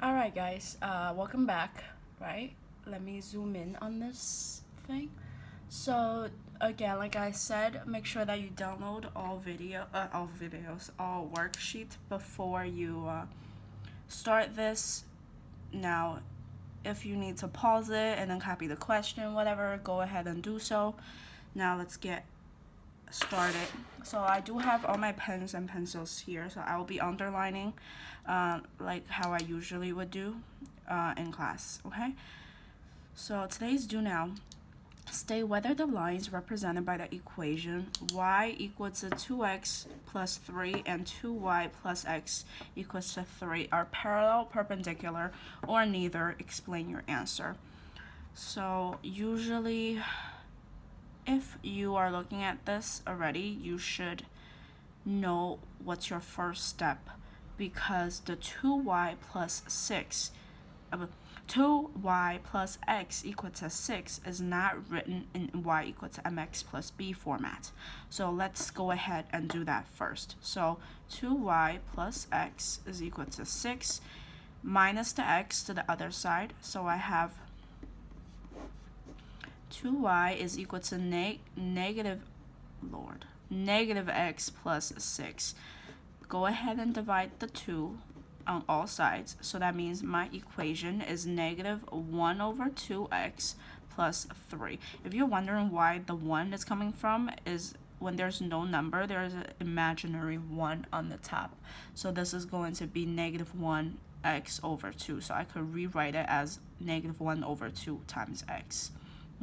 Alright guys, welcome back, right? Let me zoom in on this thing. So again, like I said, make sure that you download all videos, all worksheets before you start this. Now, if you need to pause it and then copy the question, whatever, go ahead and do so. Now let's get started. So I do have all my pens and pencils here, so I will be underlining like how I usually would do in class, okay? So today's do now. State whether the lines represented by the equation y equals to 2x plus 3 and 2y plus x equals to 3 are parallel, perpendicular, or neither. Explain your answer. So usually, if you are looking at this already, you should know what's your first step, because the 2y plus 6 2y plus x equal to 6 is not written in y equal to mx plus b format. So let's go ahead and do that first. So 2y plus x is equal to 6 minus the x to the other side. So I have 2y is equal to negative x plus 6. Go ahead and divide the 2 on all sides. So that means my equation is negative 1 over 2x plus 3. If you're wondering why the 1 is coming from, is when there's no number, there's an imaginary 1 on the top. So this is going to be negative 1x over 2. So I could rewrite it as negative 1 over 2 times x.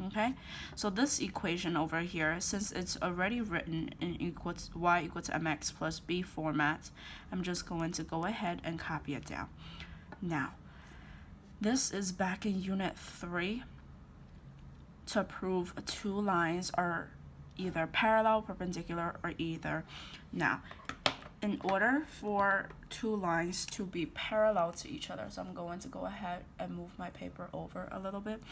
Okay, so this equation over here, since it's already written in y equal to mx plus b format, I'm just going to go ahead and copy it down. Now, this is back in unit 3 to prove two lines are either parallel, perpendicular, or either. Now, in order for two lines to be parallel to each other, so I'm going to go ahead and move my paper over a little bit.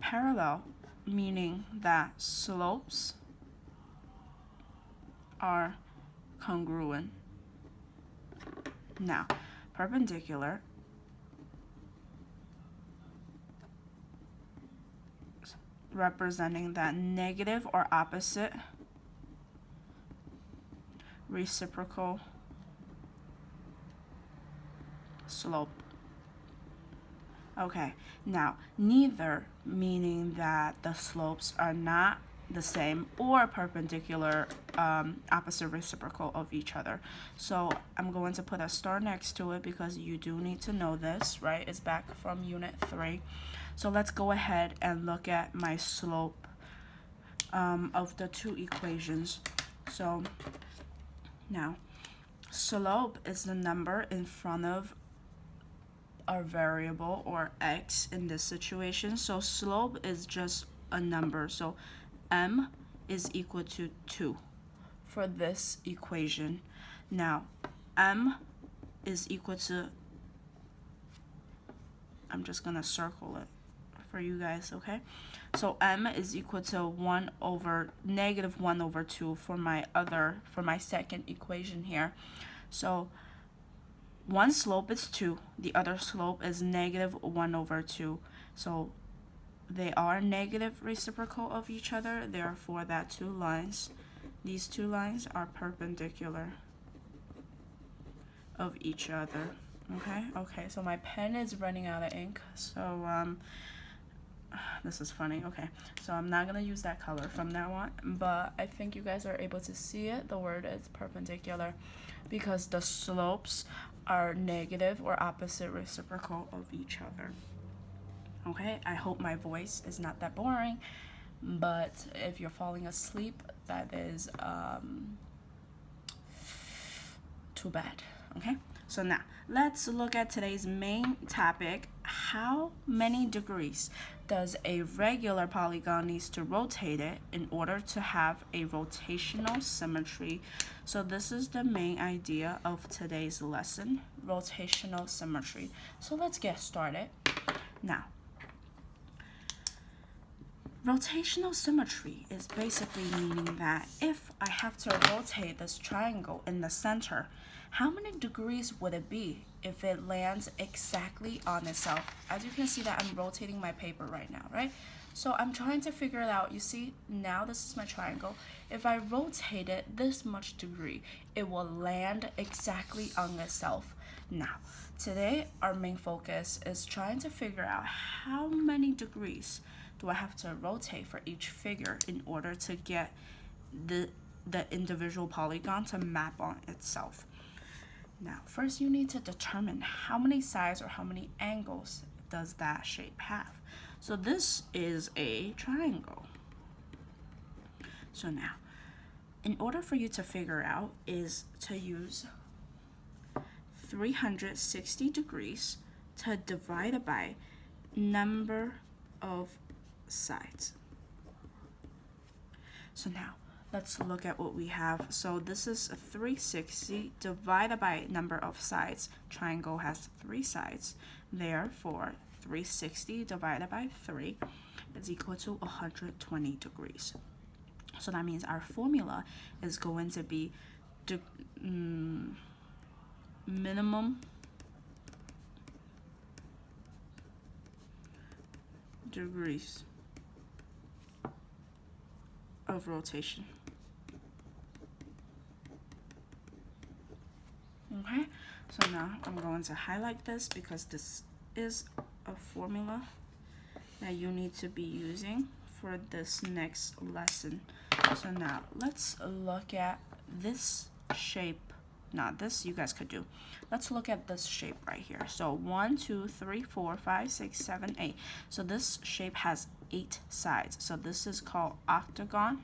Parallel, meaning that slopes are congruent. Now, perpendicular representing that negative or opposite reciprocal slope. Okay, now neither, meaning that the slopes are not the same or perpendicular, opposite reciprocal of each other. So I'm going to put a star next to it because you do need to know this, right? It's back from unit 3. So let's go ahead and look at my slope of the two equations. So now, slope is the number in front of our variable, or x in this situation. So slope is just a number. So m is equal to 2 for this equation. Now, m is equal to, I'm just going to circle it for you guys, okay? So m is equal to negative 1 over 2 for my second equation here. So one slope is 2, the other slope is negative 1 over 2. So they are negative reciprocal of each other, therefore these two lines are perpendicular of each other. Okay, so my pen is running out of ink, so this is funny. Okay, so I'm not gonna use that color from now on, but I think you guys are able to see it. The word is perpendicular because the slopes are negative or opposite reciprocal of each other. Okay, I hope my voice is not that boring, but if you're falling asleep, that is too bad. Okay, so now let's look at today's main topic. How many degrees does a regular polygon needs to rotate it in order to have a rotational symmetry? So this is the main idea of today's lesson, rotational symmetry. So let's get started. Now, rotational symmetry is basically meaning that if I have to rotate this triangle in the center, how many degrees would it be if it lands exactly on itself? As you can see that I'm rotating my paper right now, right? So I'm trying to figure it out. You see, now this is my triangle. If I rotate it this much degree, it will land exactly on itself. Now, today our main focus is trying to figure out how many degrees do I have to rotate for each figure in order to get the individual polygon to map on itself. Now, first you need to determine how many sides or how many angles does that shape have. So this is a triangle. So now, in order for you to figure out is to use 360 degrees to divide it by number of sides. So now, let's look at what we have. So this is a 360 divided by number of sides. Triangle has 3 sides. Therefore, 360 divided by 3 is equal to 120 degrees. So that means our formula is going to be minimum degrees of rotation. Okay, so now I'm going to highlight this because this is a formula that you need to be using for this next lesson. So now let's look at this shape. Not this, you guys could do. Let's look at this shape right here. So 1, 2, 3, 4, 5, 6, 7, 8. So this shape has 8 sides. So this is called octagon.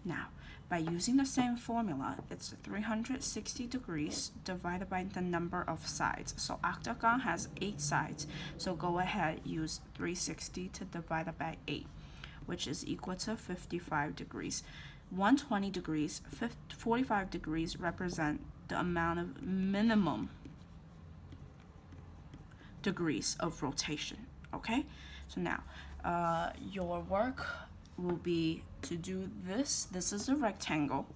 Now, by using the same formula, it's 360 degrees divided by the number of sides. So octagon has 8 sides. So go ahead, use 360 to divide it by 8, which is equal to 55 degrees. 120 degrees, 45 degrees represent the amount of minimum degrees of rotation, okay? So now, your work will be to do this. This is a rectangle.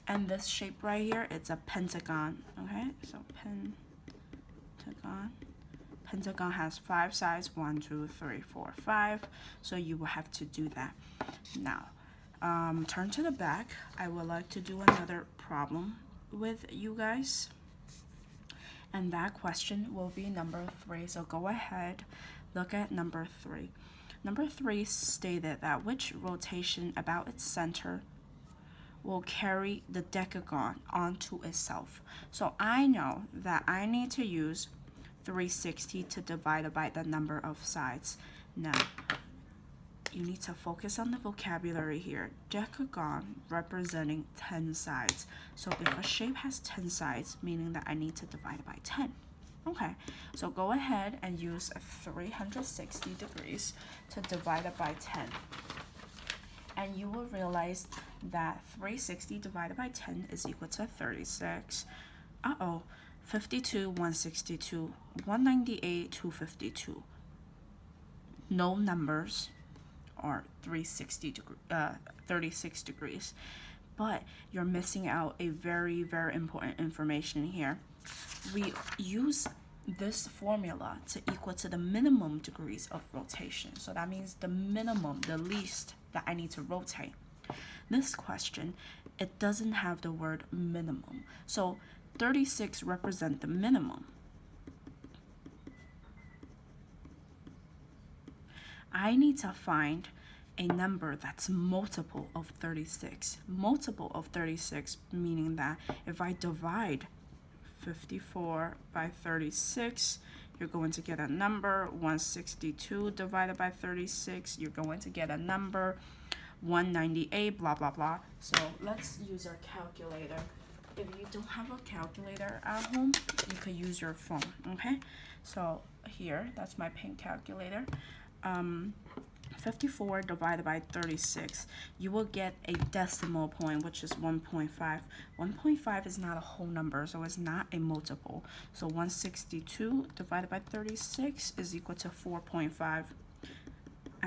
And this shape right here, it's a pentagon, okay? So pentagon. Pentagon has 5 sides, 1, 2, 3, 4, 5. So you will have to do that. Now, turn to the back. I would like to do another problem with you guys. And that question will be number 3. So go ahead, look at number 3. Number 3 stated that which rotation about its center will carry the decagon onto itself. So I know that I need to use 360 to divide it by the number of sides. Now, you need to focus on the vocabulary here. Decagon representing 10 sides. So if a shape has 10 sides, meaning that I need to divide it by 10. Okay, so go ahead and use 360 degrees to divide it by 10. And you will realize that 360 divided by 10 is equal to 36. 52, 162, 198, 252. No numbers are 36 degrees. But you're missing out a very, very important information here. We use this formula to equal to the minimum degrees of rotation. So that means the minimum, the least that I need to rotate. This question, it doesn't have the word minimum. So 36 represent the minimum. I need to find a number that's multiple of 36. Multiple of 36 meaning that if I divide 54 by 36, you're going to get a number. 162 divided by 36, you're going to get a number. 198, blah, blah, blah. So let's use our calculator. If you don't have a calculator at home, you could use your phone, okay? So here, that's my pink calculator. 54 divided by 36, you will get a decimal point, which is 1.5. 1.5 is not a whole number, so it's not a multiple. So 162 divided by 36 is equal to 4.5.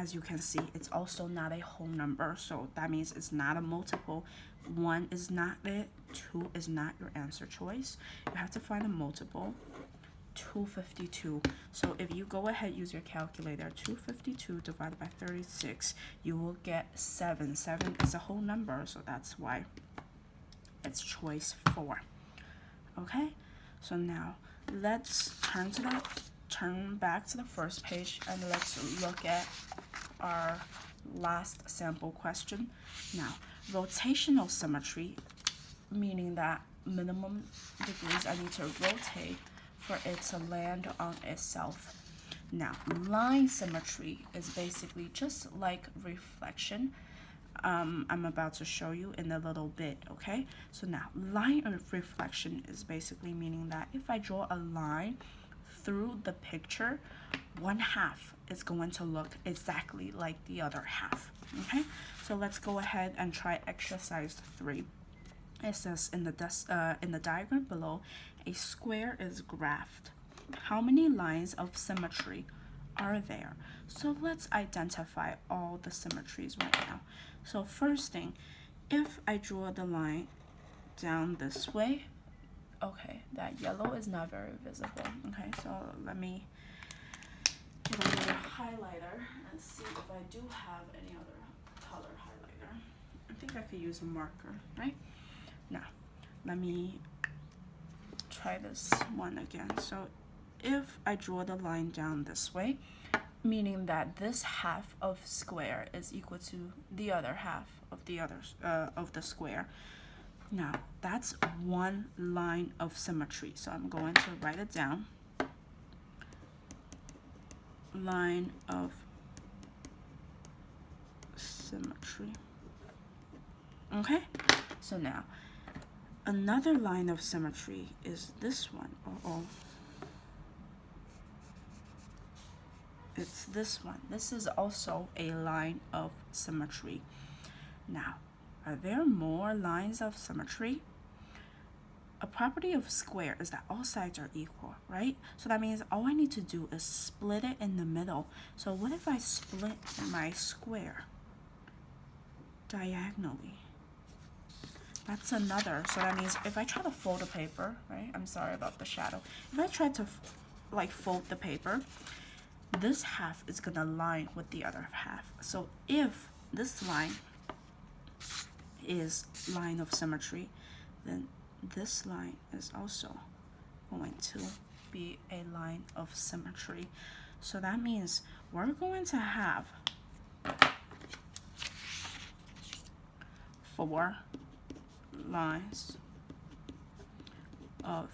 as you can see, it's also not a whole number, so that means it's not a multiple. 1 is not it, 2 is not your answer choice. You have to find a multiple. 252. So if you go ahead, use your calculator, 252 divided by 36, you will get 7. 7 is a whole number, so that's why it's choice 4. Okay, so now let's turn back to the first page and let's look at our last sample question. Now, rotational symmetry, meaning that minimum degrees I need to rotate for it to land on itself. Now, line symmetry is basically just like reflection. I'm about to show you in a little bit, okay? So now, line of reflection is basically meaning that if I draw a line through the picture, one half is going to look exactly like the other half, okay? So let's go ahead and try exercise 3. It says in the diagram below, a square is graphed. How many lines of symmetry are there? So let's identify all the symmetries right now. So first thing, if I draw the line down this way, okay, that yellow is not very visible. Okay, so let me get another highlighter and see if I do have any other color highlighter. I think I could use a marker, right? Now, let me try this one again. So if I draw the line down this way, meaning that this half of square is equal to the other half of the square. Now, that's one line of symmetry. So I'm going to write it down. Line of symmetry. Okay? So now, another line of symmetry is this one. It's this one. This is also a line of symmetry. Now, are there more lines of symmetry? A property of square is that all sides are equal, right? So that means all I need to do is split it in the middle. So what if I split my square diagonally? That's another. So that means if I try to fold the paper, right? I'm sorry about the shadow. If I try to fold the paper, this half is gonna line with the other half. So if this line is line of symmetry, then this line is also going to be a line of symmetry. So that means we're going to have 4 lines of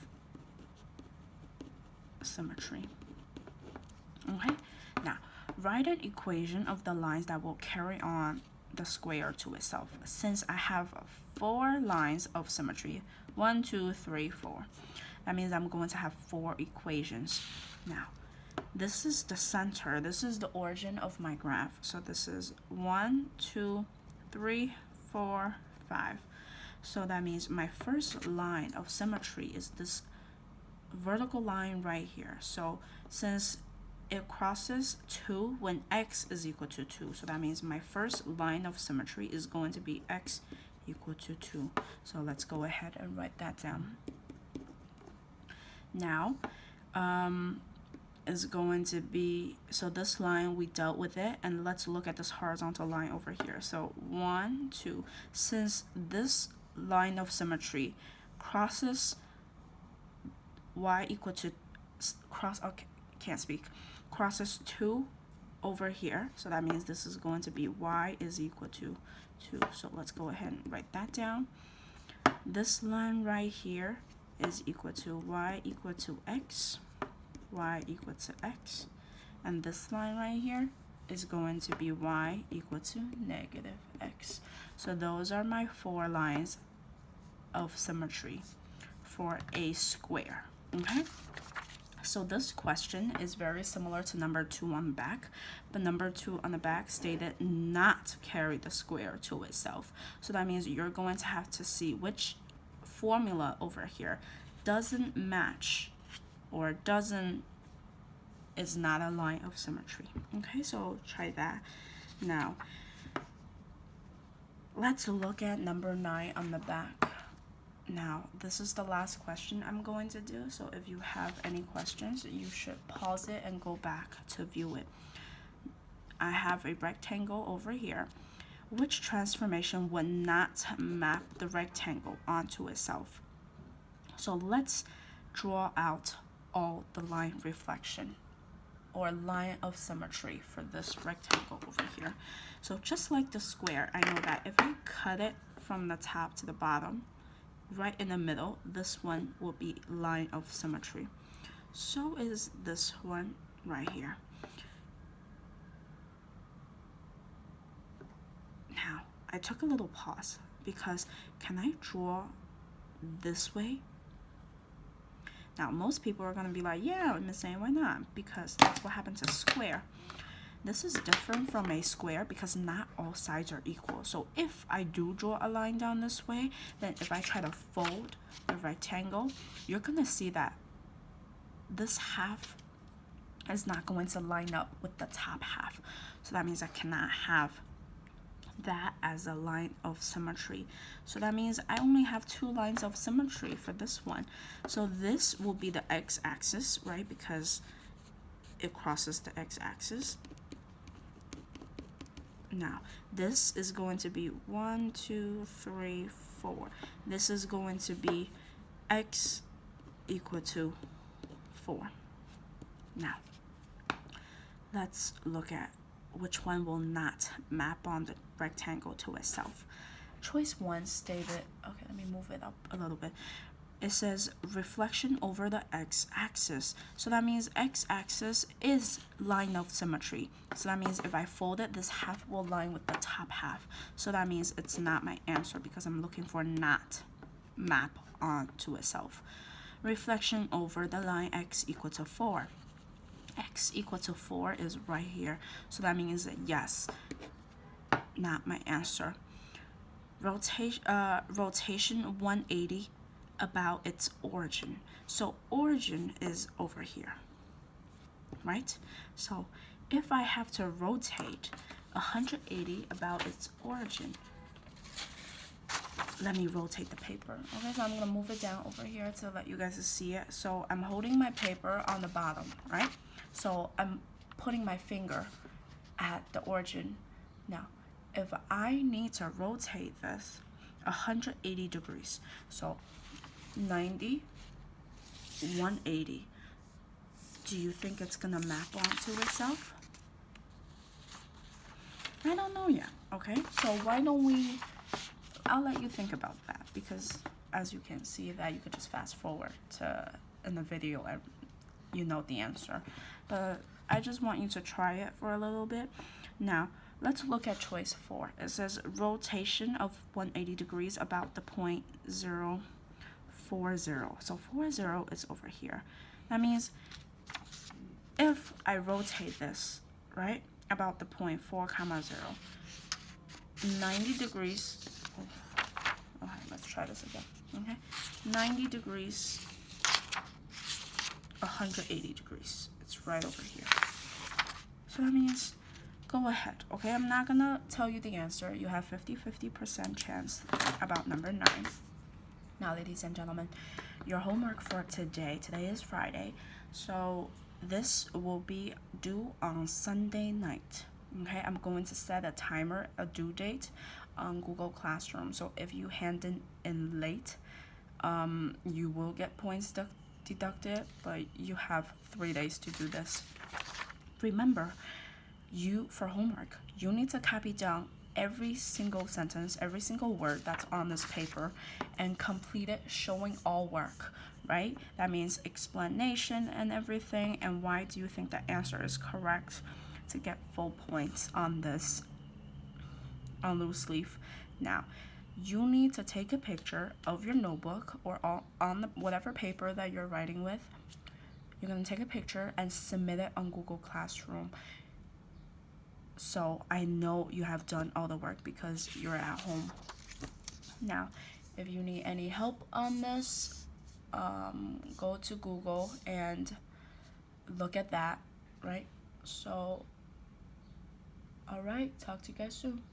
symmetry. Okay, now write an equation of the lines that will carry on the square to itself. Since I have 4 lines of symmetry, 1, 2, 3, 4, that means I'm going to have 4 equations. Now, this is the center, this is the origin of my graph. So this is 1, 2, 3, 4, 5. So that means my first line of symmetry is this vertical line right here. So since it crosses 2 when x is equal to 2, so that means my first line of symmetry is going to be x equal to 2. So let's go ahead and write that down. Now, is going to be, so this line, we dealt with it, and let's look at this horizontal line over here. So 1, 2, since this line of symmetry crosses y equal to, crosses 2 over here, so that means this is going to be y is equal to 2. So let's go ahead and write that down. This line right here is equal to y equal to x, y equal to x, and this line right here is going to be y equal to negative x. So those are my 4 lines of symmetry for a square. Okay, so this question is very similar to number 2 on the back, but number 2 on the back stated not carry the square to itself. So that means you're going to have to see which formula over here doesn't match or doesn't is not a line of symmetry. Okay, so try that. Now, let's look at number 9 on the back. Now, this is the last question I'm going to do, so if you have any questions, you should pause it and go back to view it. I have a rectangle over here. Which transformation would not map the rectangle onto itself? So let's draw out all the line reflection or line of symmetry for this rectangle over here. So just like the square, I know that if I cut it from the top to the bottom, right in the middle, this one will be line of symmetry. So is this one right here. Now, I took a little pause because can I draw this way? Now, most people are going to be like, yeah, Miss A, why not? Because that's what happens to square. This is different from a square because not all sides are equal. So if I do draw a line down this way, then if I try to fold the rectangle, you're going to see that this half is not going to line up with the top half. So that means I cannot have that as a line of symmetry. So that means I only have 2 lines of symmetry for this one. So this will be the x-axis, right? Because it crosses the x-axis. Now, this is going to be 1, 2, 3, 4. This is going to be x equal to 4. Now, let's look at which one will not map on the rectangle to itself. Choice 1 stated, okay, let me move it up a little bit. It says reflection over the x-axis. So that means x-axis is line of symmetry. So that means if I fold it, this half will line with the top half. So that means it's not my answer because I'm looking for not map onto itself. Reflection over the line x equal to 4. X equal to 4 is right here. So that means that yes, not my answer. Rotation 180 about its origin. So origin is over here, right? So if I have to rotate 180 about its origin, let me rotate the paper. Okay, so I'm gonna move it down over here to let you guys see it. So I'm holding my paper on the bottom, right? So I'm putting my finger at the origin. Now, if I need to rotate this 180 degrees, so 90, 180, do you think it's gonna map onto itself? I don't know yet, okay? So why don't we, I'll let you think about that because as you can see that you could just fast forward to in the video and you know the answer. But I just want you to try it for a little bit. Now, let's look at choice 4. It says rotation of 180 degrees about the point 0, 4, 0. So 4, 0 is over here. That means if I rotate this, right, about the point 4, 0, 90 degrees. Okay, let's try this again. Okay, 90 degrees, 180 degrees. It's right over here. So that means go ahead. Okay, I'm not gonna tell you the answer. You have 50% chance about number 9. Now, ladies and gentlemen, your homework for today is Friday, so this will be due on Sunday night. Okay, I'm going to set a timer, a due date on Google Classroom. So if you hand in late, you will get points deducted, but you have 3 days to do this. Remember, for homework, you need to copy down every single sentence, every single word that's on this paper and complete it showing all work, right? That means explanation and everything, and why do you think the answer is correct to get full points on this on loose leaf. Now, you need to take a picture of your notebook or on the whatever paper that you're writing with. You're going to take a picture and submit it on Google Classroom. So I know you have done all the work because you're at home. Now, if you need any help on this, go to Google and look at that right? So, all right, talk to you guys soon.